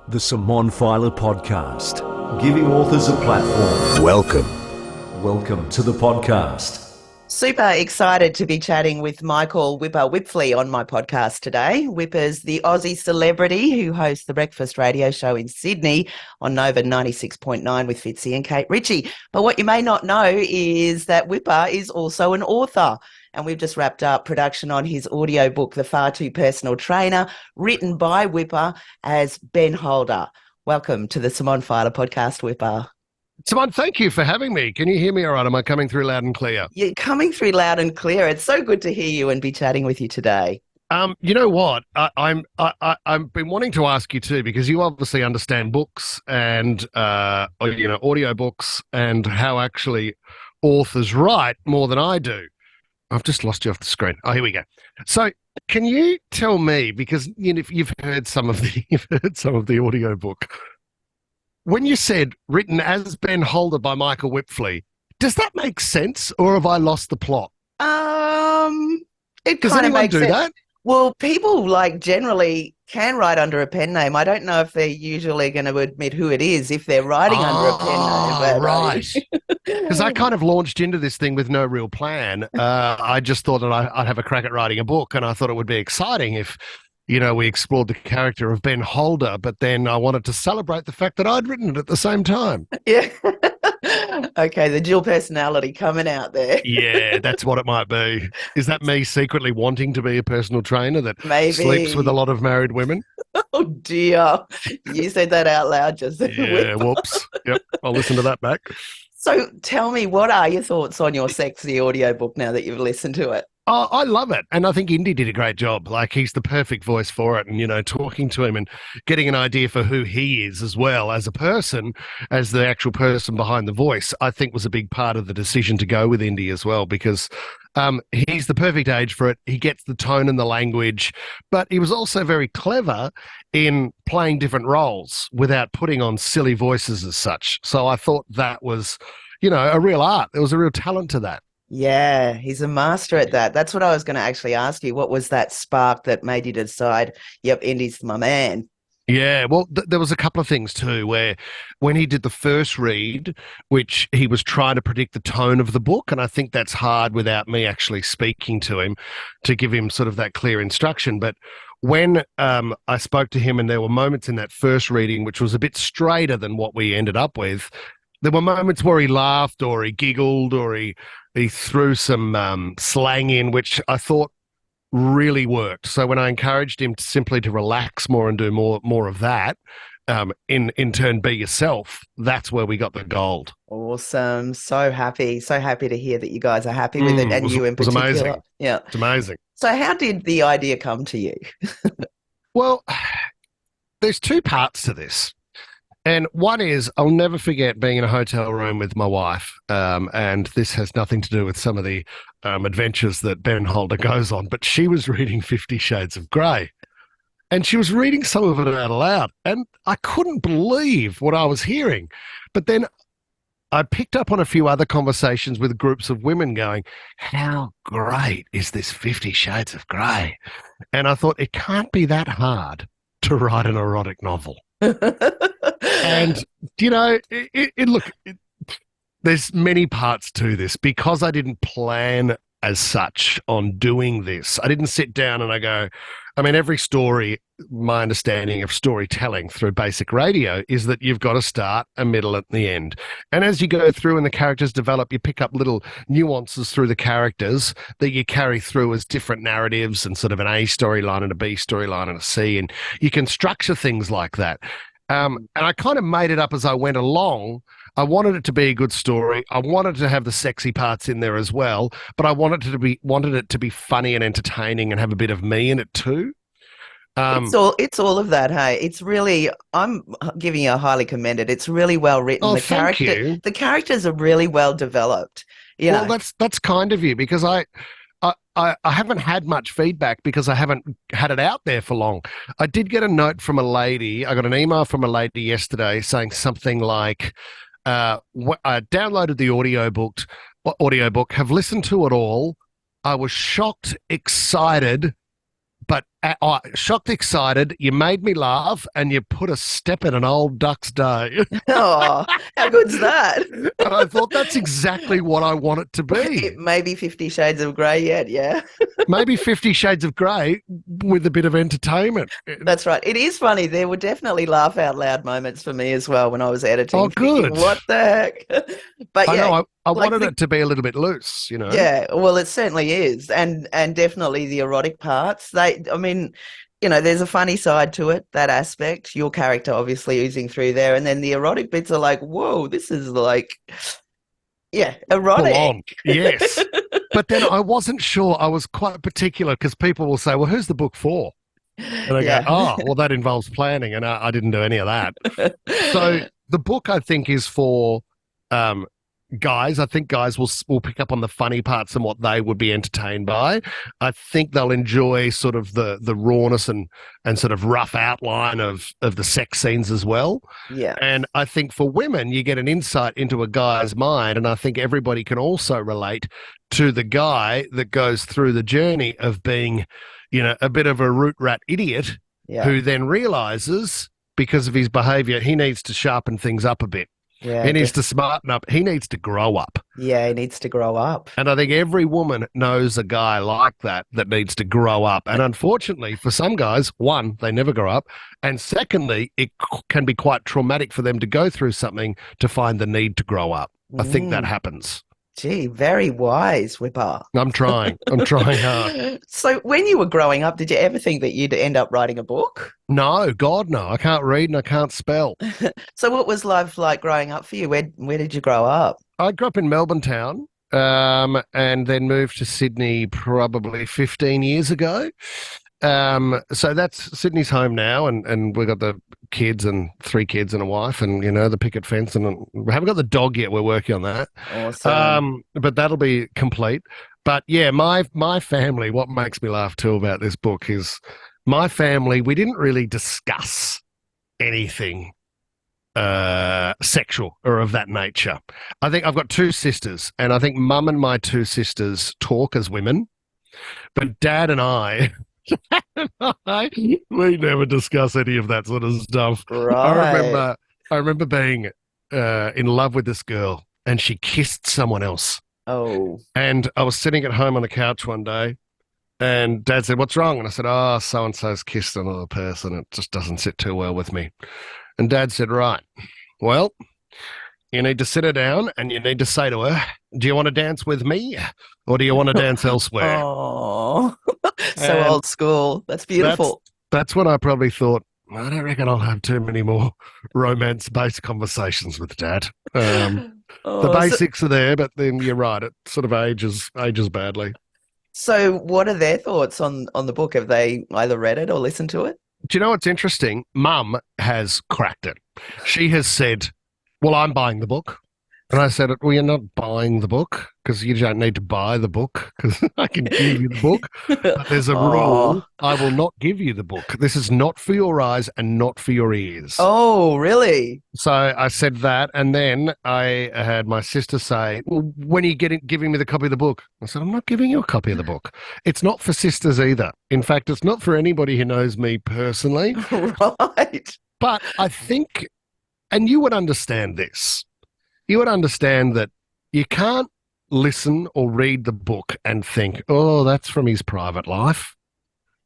The Simone Feiler Podcast, giving authors a platform. Welcome to the podcast. Super excited to be chatting with Michael Wippa Wipfli on my podcast today. Wippa's the Aussie celebrity who hosts the breakfast radio show in Sydney on Nova 96.9 with Fitzy and Kate Ritchie. But what you may not know is that Wippa is also an author. And we've just wrapped up production on his audiobook, The Far Too Personal Trainer, written by Wippa as Ben Holder. Welcome to the Simone Feiler Podcast, Wippa. Simone, thank you for having me. Can you hear me all right? Am I coming through loud and clear? You're coming through loud and clear. It's so good to hear you and be chatting with you today. You know what? I've been wanting to ask you too, because you obviously understand books and audiobooks and how actually authors write more than I do. I've just lost you off the screen. Oh, here we go. So, can you tell me, because you've heard some of the audiobook, when you said written as Ben Holder by Michael Wipfli, does that make sense, or have I lost the plot? It Does kind of anyone makes do sense. that? Well, people generally can write under a pen name. I don't know if they're usually going to admit who it is if they're writing under a pen name. But, right. Because I kind of launched into this thing with no real plan. I just thought that I'd have a crack at writing a book, and I thought it would be exciting if, we explored the character of Ben Holder, but then I wanted to celebrate the fact that I'd written it at the same time. Yeah. Okay, the dual personality coming out there. Yeah, that's what it might be. Is that me secretly wanting to be a personal trainer that Maybe sleeps with a lot of married women? Oh, dear. You said that out loud just then. Yeah, whoops. Yep, I'll listen to that back. So tell me, what are your thoughts on your sexy audiobook now that you've listened to it? Oh, I love it. And I think Indey did a great job. Like, he's the perfect voice for it. And, talking to him and getting an idea for who he is as well as a person, as the actual person behind the voice, I think was a big part of the decision to go with Indey as well, because he's the perfect age for it. He gets the tone and the language, but he was also very clever in playing different roles without putting on silly voices as such. So I thought that was, a real art. There was a real talent to that. Yeah, he's a master at that. That's what I was going to actually ask you. What was that spark that made you decide, yep, Indey's my man? Yeah, well, there was a couple of things too, where when he did the first read, which he was trying to predict the tone of the book, and I think that's hard without me actually speaking to him to give him sort of that clear instruction. But when I spoke to him and there were moments in that first reading which was a bit straighter than what we ended up with, there were moments where he laughed or he giggled or he threw some slang in, which I thought really worked. So when I encouraged him simply to relax more and do more of that, in turn be yourself, that's where we got the gold. Awesome. So happy to hear that you guys are happy with it, and you in particular. It was amazing. Yeah. It's amazing. So how did the idea come to you? Well, there's two parts to this. And one is, I'll never forget being in a hotel room with my wife, and this has nothing to do with some of the adventures that Ben Holder goes on, but she was reading 50 Shades of Grey, and she was reading some of it out loud, and I couldn't believe what I was hearing. But then I picked up on a few other conversations with groups of women going, how great is this 50 Shades of Grey? And I thought, it can't be that hard to write an erotic novel. And, there's many parts to this, because I didn't plan as such on doing this. I didn't sit down and every story, my understanding of storytelling through basic radio is that you've got to start, a middle, and the end. And as you go through and the characters develop, you pick up little nuances through the characters that you carry through as different narratives and sort of an A storyline and a B storyline and a C, and you can structure things like that. And I kind of made it up as I went along. I wanted it to be a good story. I wanted to have the sexy parts in there as well, but I wanted it to be funny and entertaining and have a bit of me in it too. It's all of that. Hey, it's really, I'm giving you a highly commended. It's really well written. Oh, thank you. The characters are really well developed. Yeah. Well, that's kind of you, because I haven't had much feedback because I haven't had it out there for long. I did get a note from a lady. I got an email from a lady yesterday saying something like, I downloaded the audiobook, have listened to it all. I was shocked, excited, but shocked, excited. You made me laugh, and you put a step in an old duck's day. Oh, how good's that? And I thought that's exactly what I want it to be. Maybe 50 Shades of Grey yet, yeah. Maybe 50 Shades of Grey with a bit of entertainment. That's right. It is funny. There were definitely laugh out loud moments for me as well when I was editing. Oh, good. Thinking, what the heck? But I yeah, know. I wanted it to be a little bit loose, you know. Yeah, well, it certainly is, and definitely the erotic parts. There's a funny side to it, that aspect. Your character obviously oozing through there, and then the erotic bits are like, whoa, this is like, yeah, erotic. Full on. Yes. But then I wasn't sure. I was quite particular because people will say, well, who's the book for? And I go, oh, well, that involves planning, and I didn't do any of that. So the book, I think, is for guys. I think guys will pick up on the funny parts and what they would be entertained by. I think they'll enjoy sort of the rawness and sort of rough outline of the sex scenes as well. Yeah. And I think for women, you get an insight into a guy's mind, and I think everybody can also relate to the guy that goes through the journey of being, a bit of a root rat idiot who then realizes because of his behavior, he needs to sharpen things up a bit. Yeah, he needs to smarten up. He needs to grow up. Yeah, he needs to grow up. And I think every woman knows a guy like that needs to grow up. And unfortunately, for some guys, one, they never grow up. And secondly, it can be quite traumatic for them to go through something to find the need to grow up. I think that happens. Gee, very wise, Wippa. I'm trying. I'm trying hard. So when you were growing up, did you ever think that you'd end up writing a book? No, God, no. I can't read and I can't spell. So what was life like growing up for you? Where did you grow up? I grew up in Melbourne town and then moved to Sydney probably 15 years ago. So that's Sydney's home now, and we've got the kids and 3 kids and a wife and, the picket fence, and we haven't got the dog yet. We're working on that. Awesome. But that'll be complete. But yeah, my family, what makes me laugh too about this book is my family, we didn't really discuss anything sexual or of that nature. I think I've got 2 sisters, and I think Mum and my 2 sisters talk as women, but Dad and I we never discuss any of that sort of stuff. Right. I remember being in love with this girl, and she kissed someone else. Oh. And I was sitting at home on the couch one day, and Dad said, "What's wrong?" And I said, "Oh, so-and-so's kissed another person. It just doesn't sit too well with me." And Dad said, "Right, well, you need to sit her down and you need to say to her, do you want to dance with me or do you want to dance elsewhere?" Oh, so old school. That's beautiful. That's when I probably thought, I don't reckon I'll have too many more romance-based conversations with Dad. The basics are there, but then you're right, it sort of ages badly. So what are their thoughts on the book? Have they either read it or listened to it? Do you know what's interesting? Mum has cracked it. She has said, well, I'm buying the book. And I said, well, you're not buying the book because you don't need to buy the book because I can give you the book. But there's a rule. I will not give you the book. This is not for your eyes and not for your ears. Oh, really? So I said that. And then I had my sister say, well, when are you giving me the copy of the book? I said, I'm not giving you a copy of the book. It's not for sisters either. In fact, it's not for anybody who knows me personally. Right. But I think, and you would understand this, you would understand that you can't listen or read the book and think, oh, that's from his private life,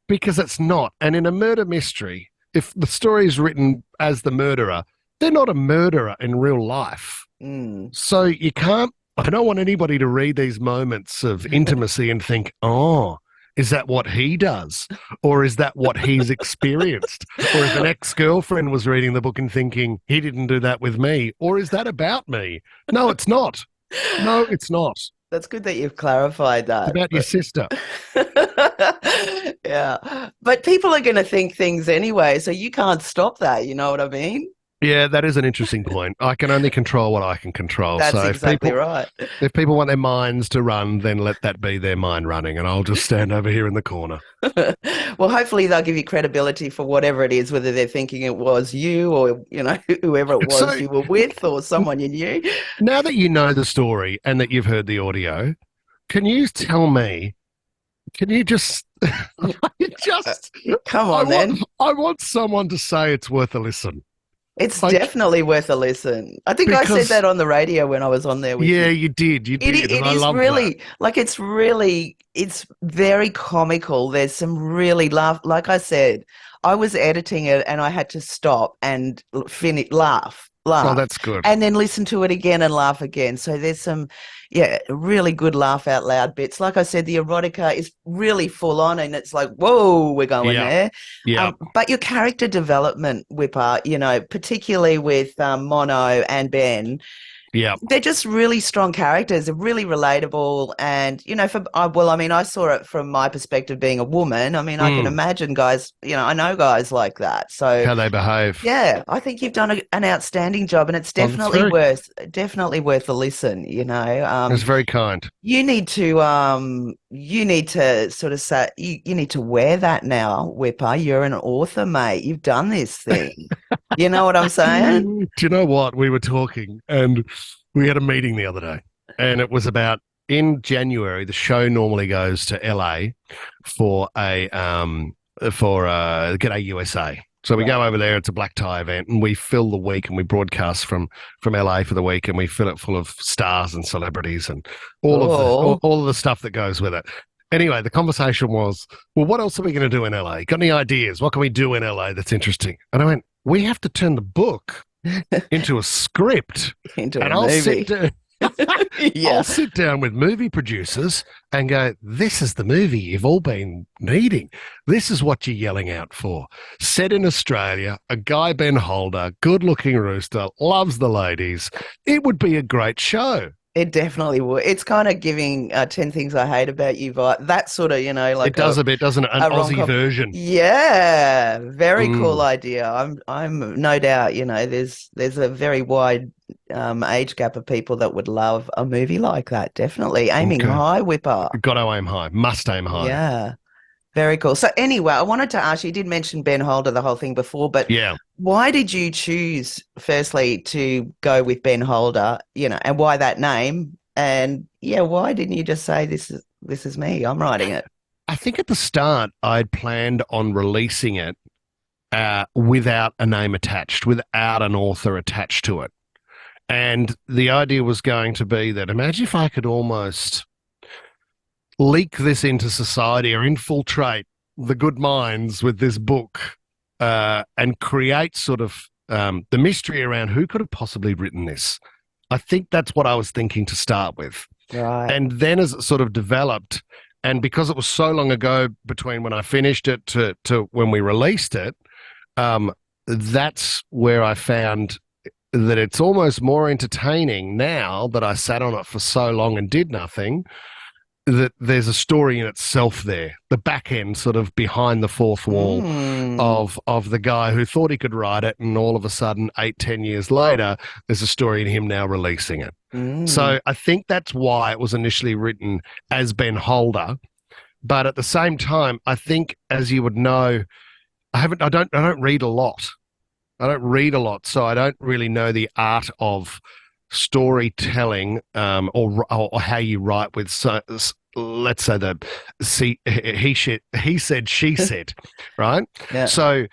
because it's not. And in a murder mystery, if the story is written as the murderer, they're not a murderer in real life. So you can't, I don't want anybody to read these moments of intimacy and think, oh, is that what he does? Or is that what he's experienced? Or if an ex-girlfriend was reading the book and thinking, he didn't do that with me? Or is that about me? No, it's not. No, it's not. That's good that you've clarified that. It's about your sister. Yeah. But people are going to think things anyway, so you can't stop that. You know what I mean? Yeah, that is an interesting point. I can only control what I can control. That's so exactly right. If people want their minds to run, then let that be their mind running, and I'll just stand over here in the corner. Well, hopefully they'll give you credibility for whatever it is, whether they're thinking it was you or, whoever it was you were with or someone you knew. Now that you know the story and that you've heard the audio, can you tell me, Can you just, Come on, then. I want someone to say it's worth a listen. It's definitely worth a listen. I think I said that on the radio when I was on there with you. Yeah, you did. You did. It is really, like, it's very comical. There's some really like I said, I was editing it and I had to stop and laugh. Oh, that's good. And then listen to it again and laugh again. So there's some, really good laugh out loud bits. Like I said, the erotica is really full on and it's like, whoa, we're going there. Yeah. But your character development, Wippa, particularly with Mono and Ben, they're just really strong characters. They're really relatable. And, I saw it from my perspective being a woman. I mean, I can imagine guys, I know guys like that. So how they behave. Yeah, I think you've done an outstanding job and it's definitely worth a listen, It's very kind. You need to sort of say, you need to wear that now, Wippa. You're an author, mate. You've done this thing. You know what I'm saying? Do you know what? We were talking and we had a meeting the other day and it was about in January, the show normally goes to LA for a G'day USA. So we go over there, it's a black tie event and we fill the week and we broadcast from LA for the week and we fill it full of stars and celebrities and all of the stuff that goes with it. Anyway, the conversation was, well, what else are we going to do in LA? Got any ideas? What can we do in LA that's interesting? And I went, we have to turn the book into a script. Into a movie. I'll sit down with movie producers and go, this is the movie you've all been needing. This is what you're yelling out for. Set in Australia, a guy, Ben Holder, good-looking rooster, loves the ladies. It would be a great show. It definitely would. It's kind of giving 10 Things I Hate About You vibe. That sort of, like it does a bit, doesn't it? An Aussie version. Yeah, very cool idea. I'm no doubt. There's a very wide age gap of people that would love a movie like that. Definitely aiming high, Wippa. Got to aim high. Must aim high. Yeah. Very cool. So anyway, I wanted to ask you did mention Ben Holder, the whole thing before, but why did you choose, firstly, to go with Ben Holder, and why that name? And, why didn't you just say, this is me, I'm writing it? I think at the start I'd planned on releasing it without a name attached, without an author attached to it. And the idea was going to be that imagine if I could almost leak this into society or infiltrate the good minds with this book and create sort of the mystery around who could have possibly written this. I think that's what I was thinking to start with. Right. And then as it sort of developed, and because it was so long ago between when I finished it to when we released it, that's where I found that it's almost more entertaining now that I sat on it for so long and did nothing, that there's a story in itself there, the back end sort of behind the fourth wall of the guy who thought he could write it, and all of a sudden 8-10 years later there's a story in him now releasing it. So I think that's why it was initially written as Ben Holder, but at the same time I think, as you would know, I don't read a lot. So I don't really know the art of storytelling or how you write with, let's say he said, she said, right? Yeah. So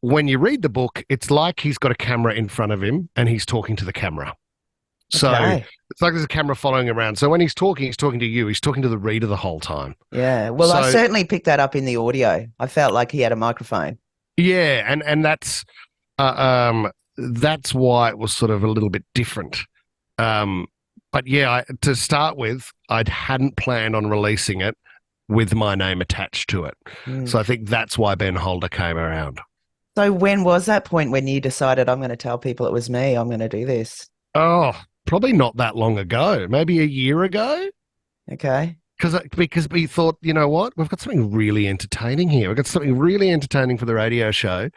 when you read the book, it's like he's got a camera in front of him and he's talking to the camera. So it's like there's a camera following around. So when he's talking to you. He's talking to the reader the whole time. Yeah. Well, I certainly picked that up in the audio. I felt like he had a microphone. Yeah, and that's why it was sort of a little bit different. But yeah, to start with, I hadn't planned on releasing it with my name attached to it. So I think that's why Ben Holder came around. So when was that point when you decided, I'm going to tell people it was me, I'm going to do this? Oh, probably not that long ago, maybe a year ago. Okay. Because we thought, you know what, we've got something really entertaining here. We've got something really entertaining for the radio show.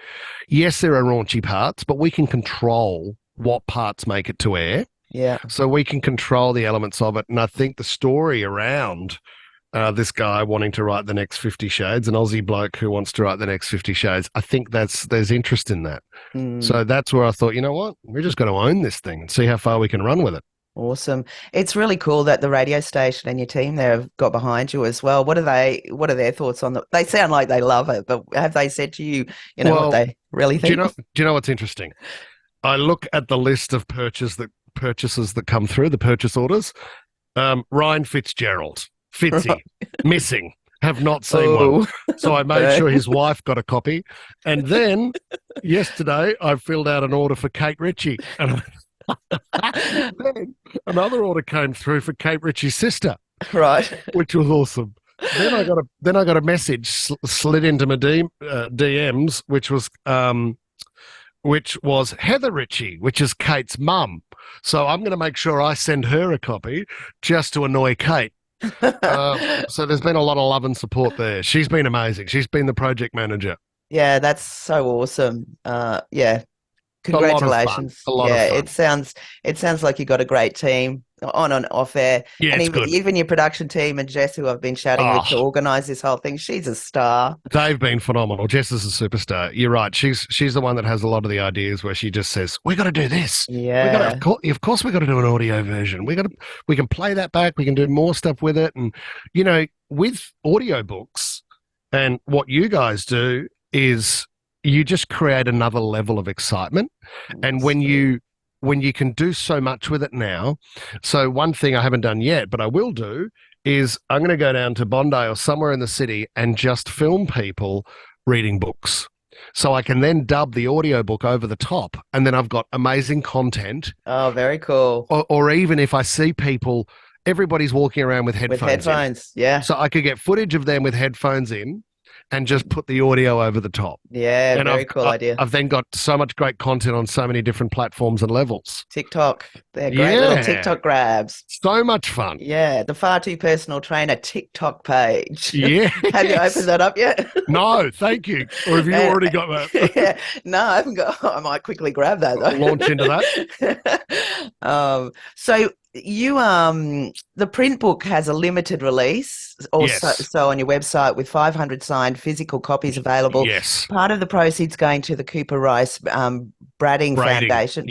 Yes, there are raunchy parts, but we can control what parts make it to air. Yeah. So we can control the elements of it. And I think the story around this guy wanting to write the next 50 Shades, an Aussie bloke who wants to write the next 50 Shades, I think there's interest in that. So that's where I thought, you know what, we're just going to own this thing and see how far we can run with it. Awesome. It's really cool that the radio station and your team there have got behind you as well. What are their thoughts on they sound like they love it, but have they said to you, what they really think? Do you know what's interesting? I look at the list of purchases that come through, the purchase orders. Ryan Fitzgerald, Fitzy, Right. missing, have not seen one. So I made sure his wife got a copy. And then yesterday I filled out an order for Kate Ritchie. And then another order came through for Kate Ritchie's sister, Right. which was awesome. Then I got a message slid into my DMs, which was Heather Ritchie, which is Kate's mum. So I'm going to make sure I send her a copy just to annoy Kate. So there's been a lot of love and support there. She's been amazing. She's been the project manager. Yeah, that's so awesome. Yeah. Congratulations. A lot of fun. It sounds like you got a great team on and off air. Yeah, and it's good. Even your production team and Jess, who I've been chatting with to organise this whole thing, she's a star. They've been phenomenal. Jess is a superstar. You're right. She's the one that has a lot of the ideas where she just says, "We got to do this. Yeah. Of course, we got to do an audio version. We can play that back. We can do more stuff with it. And with audiobooks, and what you guys do is you just create another level of excitement. And when you can do so much with it now. So one thing I haven't done yet, but I will do, is I'm going to go down to Bondi or somewhere in the city and just film people reading books. So I can then dub the audiobook over the top, and then I've got amazing content. Oh, very cool. Or even if I see people, everybody's walking around with headphones. Yeah. So I could get footage of them with headphones in and just put the audio over the top. Yeah, and very cool idea. I've then got so much great content on so many different platforms and levels. TikTok. They're great little TikTok grabs. So much fun. Yeah, the Far Too Personal Trainer TikTok page. Yeah. Have you opened that up yet? No, thank you. Or have you already got that? Yeah. No, I haven't got. I might quickly grab that though. Launch into that. So you the print book has a limited release also, so on your website with 500 signed physical copies available. Yes. Part of the proceeds going to the Cooper Rice Braiding Foundation.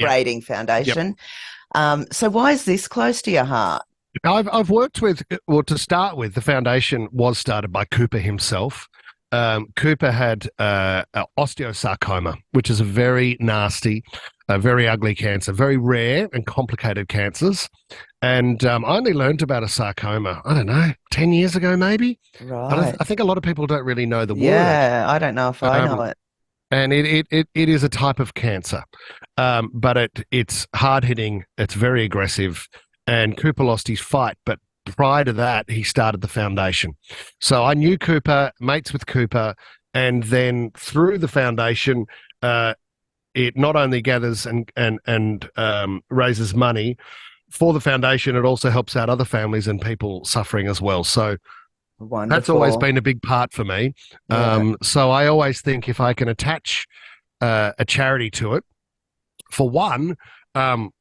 So why is this close to your heart? I've worked with, to start with, the foundation was started by Cooper himself. Cooper had osteosarcoma, which is a very nasty, very ugly cancer, very rare and complicated cancers. And I only learned about a sarcoma, I don't know, 10 years ago maybe. Right. I think a lot of people don't really know the word. Yeah, I don't know if I know it. And it is a type of cancer, but it's hard-hitting, it's very aggressive, and Cooper lost his fight, but prior to that, he started the foundation. So I knew Cooper, mates with Cooper, and then through the foundation, it not only gathers and raises money for the foundation, it also helps out other families and people suffering as well. So wonderful. That's always been a big part for me. Yeah. So I always think if I can attach a charity to it, for one,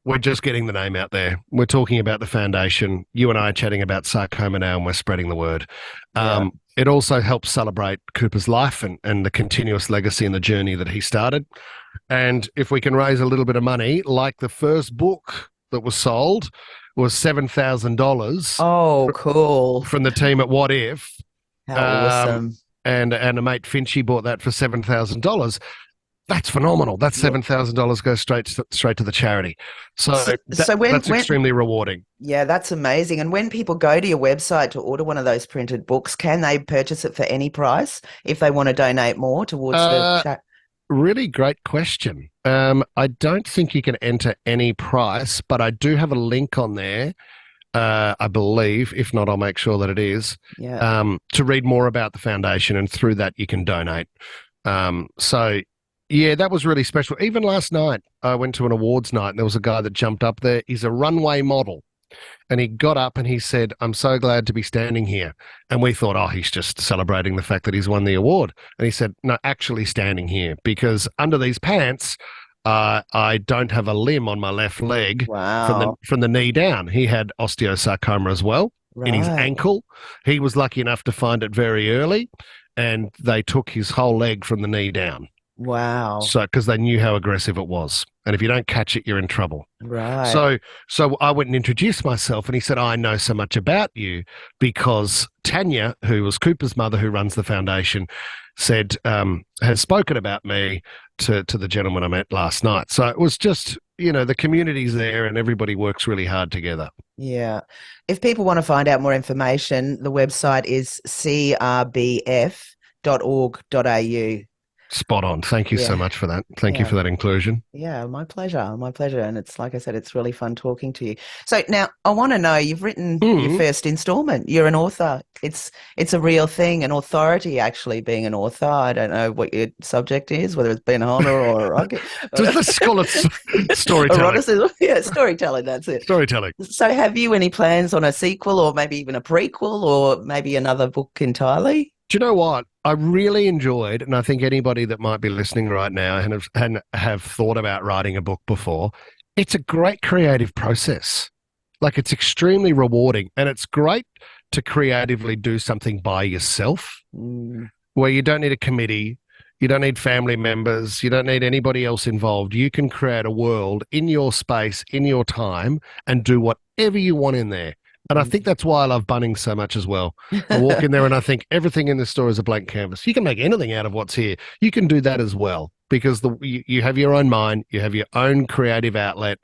we're just getting the name out there. We're talking about the foundation. You and I are chatting about sarcoma now, and we're spreading the word. It also helps celebrate Cooper's life and the continuous legacy and the journey that he started. And if we can raise a little bit of money, like the first book that was sold was $7,000. Oh, cool. From the team at What If. How awesome. And a mate Finchy bought that for $7,000. That's phenomenal. That $7,000 goes straight to the charity. So that's extremely rewarding. Yeah, that's amazing. And when people go to your website to order one of those printed books, can they purchase it for any price if they want to donate more towards the charity? Really great question. I don't think you can enter any price, but I do have a link on there, I believe. If not, I'll make sure that it is, to read more about the foundation, and through that you can donate. So, yeah, that was really special. Even last night, I went to an awards night, and there was a guy that jumped up there. He's a runway model. And he got up and he said, "I'm so glad to be standing here." And we thought, oh, he's just celebrating the fact that he's won the award. And he said, "No, actually standing here, because under these pants, I don't have a limb on my left leg from the knee down." He had osteosarcoma as well in his ankle. He was lucky enough to find it very early, and they took his whole leg from the knee down. Wow. So, because they knew how aggressive it was. And if you don't catch it, you're in trouble. Right. So I went and introduced myself, and he said, I know so much about you because Tanya, who was Cooper's mother, who runs the foundation, said, has spoken about me to the gentleman I met last night. So it was just, the community's there and everybody works really hard together. Yeah. If people want to find out more information, the website is crbf.org.au. Spot on. Thank you so much for that. Thank you for that inclusion. Yeah, my pleasure. My pleasure. And it's like I said, it's really fun talking to you. So now I want to know, you've written your first installment. You're an author. It's a real thing, an authority actually being an author. I don't know what your subject is, whether it's been honor or erotic. Let's call it storytelling. Eroticism. Yeah, storytelling, that's it. Storytelling. So have you any plans on a sequel or maybe even a prequel or maybe another book entirely? Do you know what? I really enjoyed, and I think anybody that might be listening right now and have thought about writing a book before, it's a great creative process. Like, it's extremely rewarding, and it's great to creatively do something by yourself where you don't need a committee, you don't need family members, you don't need anybody else involved. You can create a world in your space, in your time, and do whatever you want in there. And I think that's why I love Bunnings so much as well. I walk in there and I think everything in this store is a blank canvas. You can make anything out of what's here. You can do that as well because you have your own mind, you have your own creative outlet.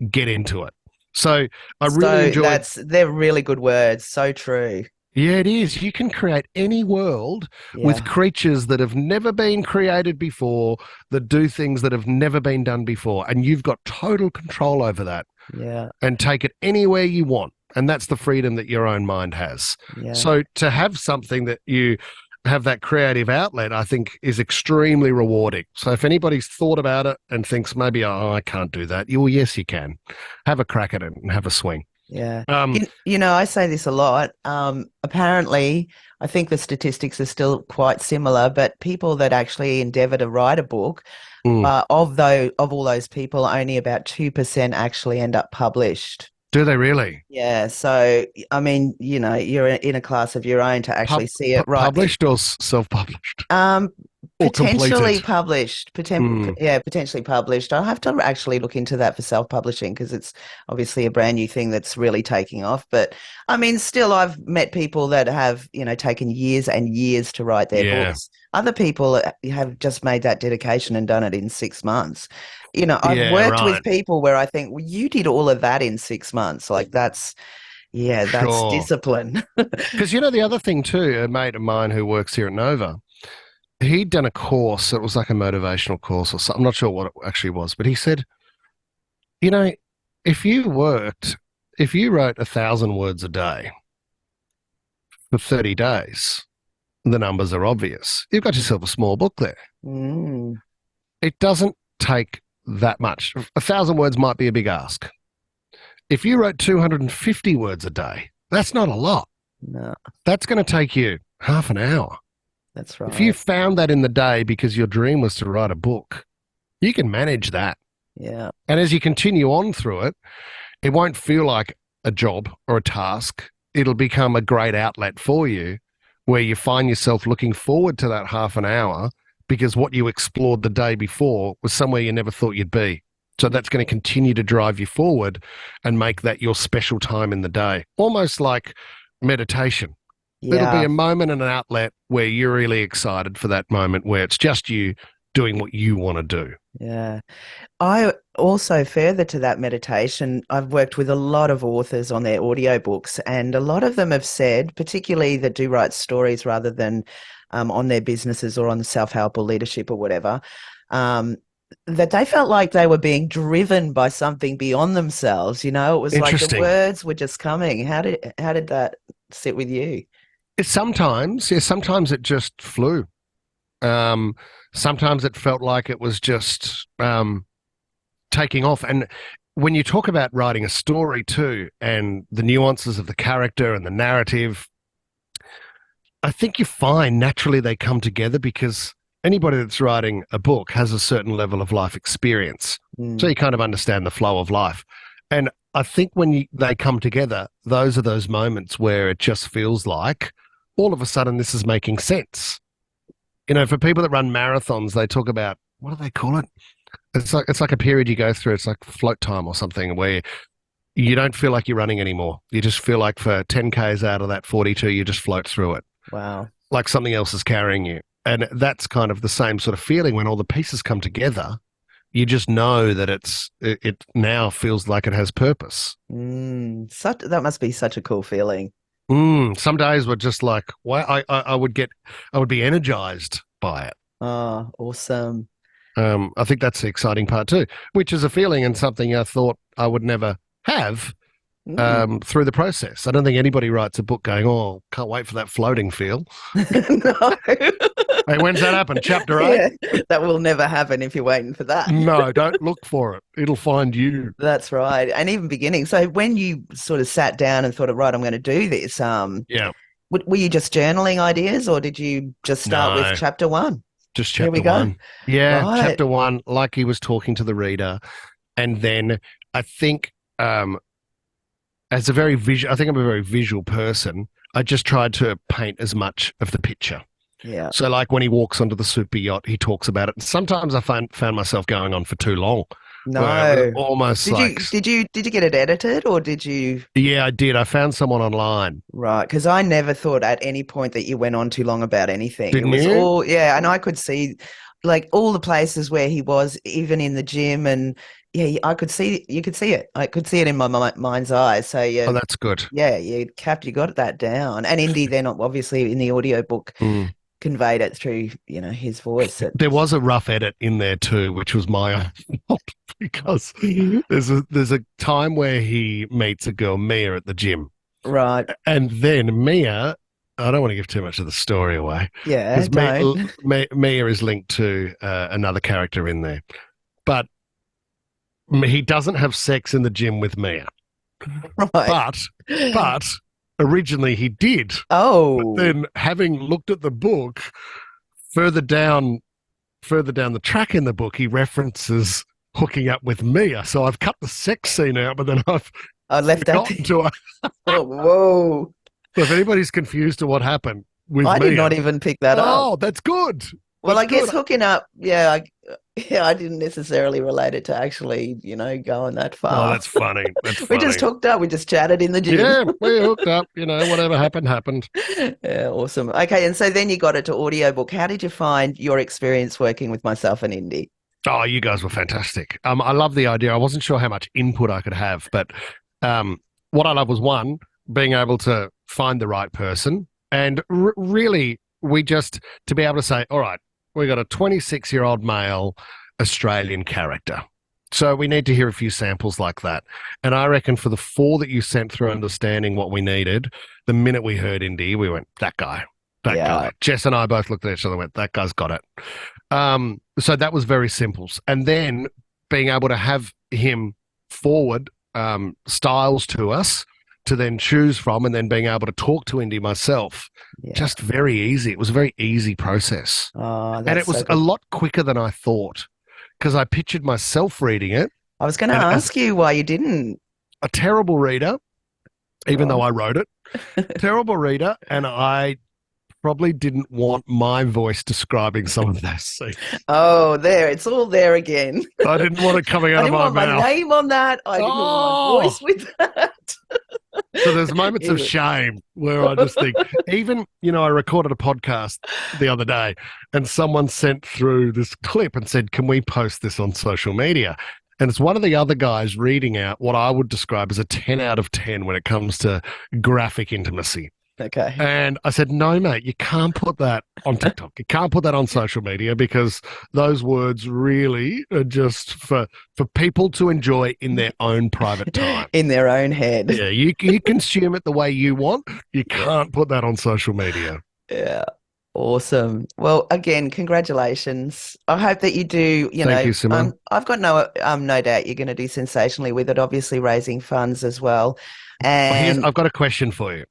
Get into it. So I really enjoy. They're really good words. So true. Yeah, it is. You can create any world with creatures that have never been created before, that do things that have never been done before, and you've got total control over that. Yeah. And take it anywhere you want. And that's the freedom that your own mind has. Yeah. So to have something that you have that creative outlet, I think is extremely rewarding. So if anybody's thought about it and thinks maybe, I can't do that. Well, yes, you can. Have a crack at it and have a swing. Yeah. I say this a lot. Apparently, I think the statistics are still quite similar, but people that actually endeavour to write a book, of all those people, only about 2% actually end up published. Do they really? Yeah. So, I mean, you're in a class of your own to actually see it right. Published or self-published? Potentially published. Potentially published. I'll have to actually look into that for self-publishing because it's obviously a brand new thing that's really taking off. But, I mean, still, I've met people that have, taken years and years to write their books. Other people have just made that dedication and done it in 6 months. I've worked with people where I think, well, you did all of that in 6 months. Like that's discipline. Because, the other thing too, a mate of mine who works here at Nova, he'd done a course. It was like a motivational course or something. I'm not sure what it actually was, but he said, if you wrote 1,000 words a day for 30 days, the numbers are obvious. You've got yourself a small book there. It doesn't take that much. 1,000 words might be a big ask. If you wrote 250 words a day, that's not a lot. No. That's going to take you half an hour. That's right. If you found that in the day because your dream was to write a book, you can manage that. Yeah. And as you continue on through it, it won't feel like a job or a task. It'll become a great outlet for you where you find yourself looking forward to that half an hour because what you explored the day before was somewhere you never thought you'd be. So that's going to continue to drive you forward and make that your special time in the day, almost like meditation. Yeah. It'll be a moment and an outlet where you're really excited for that moment where it's just you doing what you want to do. Yeah. I also, further to that meditation, I've worked with a lot of authors on their audiobooks, and a lot of them have said, particularly that do write stories rather than on their businesses or on the self-help or leadership or whatever, that they felt like they were being driven by something beyond themselves. It was like the words were just coming. How did that sit with you? Sometimes it just flew. Sometimes it felt like it was just taking off. And when you talk about writing a story too, and the nuances of the character and the narrative, I think you find naturally they come together because anybody that's writing a book has a certain level of life experience. So you kind of understand the flow of life. And I think when they come together, those are those moments where it just feels like all of a sudden this is making sense. For people that run marathons, they talk about, what do they call it? It's like a period you go through. It's like float time or something where you don't feel like you're running anymore. You just feel like for 10 Ks out of that 42, you just float through it. Wow. Like something else is carrying you. And that's kind of the same sort of feeling when all the pieces come together. You just know that it now feels like it has purpose. That must be such a cool feeling. Some days were just like, wow, I would be energized by it. Oh, awesome. I think that's the exciting part too, which is a feeling and something I thought I would never have through the process. I don't think anybody writes a book going, oh, can't wait for that floating feel. No. Hey, when's that happen? Chapter 8? Yeah, that will never happen if you're waiting for that. No, don't look for it. It'll find you. That's right. And even beginning. So when you sort of sat down and thought, right, I'm going to do this, were you just journaling ideas or did you just start with chapter 1? Just chapter 1. Yeah, right. Chapter 1, like he was talking to the reader. And then I think I'm a very visual person. I just tried to paint as much of the picture. Yeah. So like when he walks onto the super yacht, he talks about it. Sometimes I found myself going on for too long. No. Almost did you get it edited or did you? Yeah, I did. I found someone online. Right. Because I never thought at any point that you went on too long about anything. Didn't it was you? all, yeah. And I could see like all the places where he was, even in the gym and yeah, you could see it. I could see it in my mind's eye. So yeah. Oh, that's good. Yeah, you got that down. And Indey then obviously in the audiobook conveyed it through, his voice. There was a rough edit in there too, which was my own fault because there's a time where he meets a girl, Mia, at the gym. Right. And then Mia, I don't want to give too much of the story away. Yeah, don't. Mia is linked to another character in there. But he doesn't have sex in the gym with Mia. Right. But originally he did. Oh. But then having looked at the book, further down the track in the book, he references hooking up with Mia. So I've cut the sex scene out, but then I've left out to Oh, whoa. So if anybody's confused to what happened with Mia, I did not even pick that up. Oh, that's good. Well, I guess hooking up, I didn't necessarily relate it to actually, going that far. Oh, that's funny. We just hooked up. We just chatted in the gym. Yeah, we hooked up. Whatever happened. Yeah, awesome. Okay, and so then you got it to audiobook. How did you find your experience working with myself and Indey? Oh, you guys were fantastic. I love the idea. I wasn't sure how much input I could have, but what I love was, one, being able to find the right person and really to be able to say, all right, we got a 26-year-old male Australian character. So we need to hear a few samples like that. And I reckon for the 4 that you sent through understanding what we needed, the minute we heard Indey, we went, that guy. Jess and I both looked at each other and went, that guy's got it. So that was very simple. And then being able to have him forward styles to us to then choose from and then being able to talk to Indey myself. Yeah. Just very easy. It was a very easy process. And it was a lot quicker than I thought because I pictured myself reading it. I was going to ask you why you didn't. A terrible reader, even though I wrote it. Terrible reader, and I probably didn't want my voice describing some of those scenes. Oh, it's all there again. I didn't want it coming out of my mouth. I didn't want my name on that. I didn't want my voice with that. So there's moments of shame where I just think, even, I recorded a podcast the other day and someone sent through this clip and said, can we post this on social media? And it's one of the other guys reading out what I would describe as a 10 out of 10 when it comes to graphic intimacy. Okay. And I said, no, mate, you can't put that on TikTok. You can't put that on social media because those words really are just for people to enjoy in their own private time. In their own head. Yeah, you consume it the way you want. You can't put that on social media. Yeah. Awesome. Well, again, congratulations. I hope that you do, Thank you, Simone. I've got no doubt you're going to do sensationally with it, obviously raising funds as well. And I've got a question for you.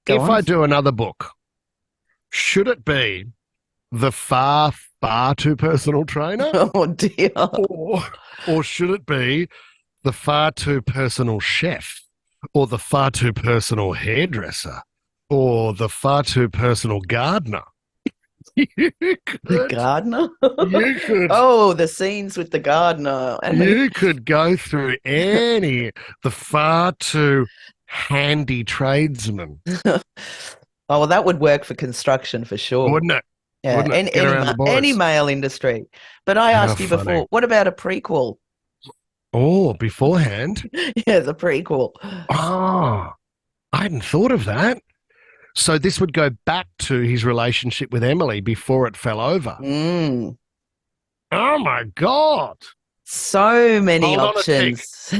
If I do another book, should it be the far, far too personal trainer? Oh, dear. Or should it be the far too personal chef or the far too personal hairdresser or the far too personal gardener? You The could. gardener? You could. Oh, the scenes with the gardener. You could go through the far too handy tradesman, Oh, well, that would work for construction for sure. wouldn't it? Yeah, Wouldn't it? Get around the boys. any male industry. But I How asked you funny. before, what about a prequel? Oh, beforehand? Yeah, the prequel. Oh, I hadn't thought of that. So this would go back to his relationship with Emily before it fell over. Mm. Oh, my God. So many Hold on a options.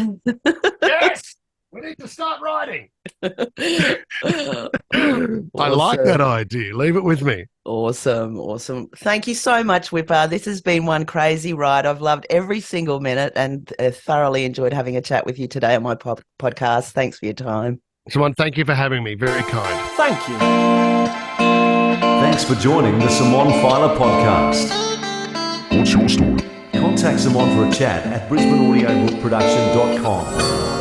Yes! We need to start writing. I like Awesome. that idea. Leave it with me. Awesome. Thank you so much, Wippa. This has been one crazy ride. I've loved every single minute and thoroughly enjoyed having a chat with you today on my podcast. Thanks for your time. Simone, thank you for having me. Very kind. Thank you. Thanks for joining the Simone Feiler Podcast. What's your story? Contact Simone for a chat at brisbaneaudiobookproduction.com.